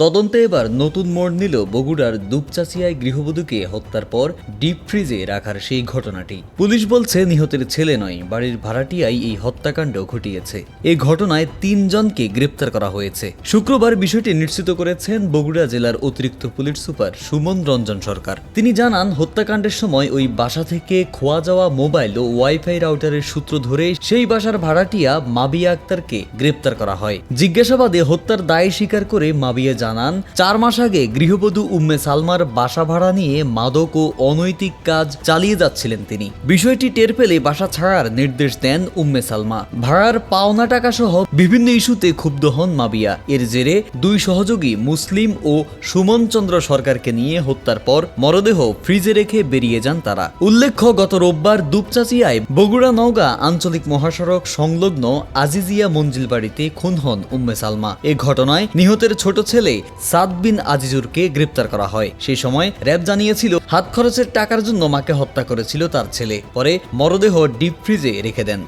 তদন্তে এবার নতুন মোড় নিল বগুড়ার দুপচাচিয়ায় গৃহবধূকে হত্যার পর ডিপ ফ্রিজে রাখার সেই ঘটনাটি। পুলিশ বলছে নিহতের ছেলে নয়, বাড়ির ভাড়াটিয়াই এই হত্যাকাণ্ড ঘটিয়েছে। এই ঘটনায় ৩ জনকে গ্রেপ্তার করা হয়েছে। শুক্রবার বিষয়টি নিশ্চিত করেছেন বগুড়া জেলার অতিরিক্ত পুলিশ সুপার সুমন রঞ্জন সরকার। তিনি জানান, হত্যাকাণ্ডের সময় ওই বাসা থেকে খোয়া যাওয়া মোবাইল ও ওয়াইফাই রাউটারের সূত্র ধরে সেই বাসার ভাড়াটিয়া মাবিয়া আক্তারকে গ্রেপ্তার করা হয়। জিজ্ঞাসাবাদে হত্যার দায় স্বীকার করে মাবিয়া জানান, ৪ মাস আগে গৃহবধূ উম্মে সালমার বাসা ভাড়া নিয়ে মাদক ও অনৈতিক কাজ চালিয়ে যাচ্ছিলেন তিনি। বিষয়টি টের পেলে বাসা ছাড়ার নির্দেশ দেন উম্মে সালমা। ভাড়ার পাওনা টাকা সহ বিভিন্ন ইস্যুতে ক্ষুব্ধ হন মাবিয়া। এর জেরে ২ সহযোগী মুসলিম ও সুমন চন্দ্র সরকারকে নিয়ে হত্যার পর মরদেহ ফ্রিজে রেখে বেরিয়ে যান তারা। উল্লেখ্য, গত রোববার দুপচাচিয়ায় বগুড়া নওগাঁ আঞ্চলিক মহাসড়ক সংলগ্ন আজিজিয়া মঞ্জিল বাড়িতে খুন হন উম্মে সালমা। এ ঘটনায় নিহতের ছোট ছেলে সাদ বিন আজিজুরকে গ্রেপ্তার করা হয়। সেই সময় র‍্যাব জানিয়েছিল, হাত খরচের টাকার জন্য মাকে হত্যা করেছিল তার ছেলে। পরে মরদেহ ডিপ ফ্রিজে রেখে দেন।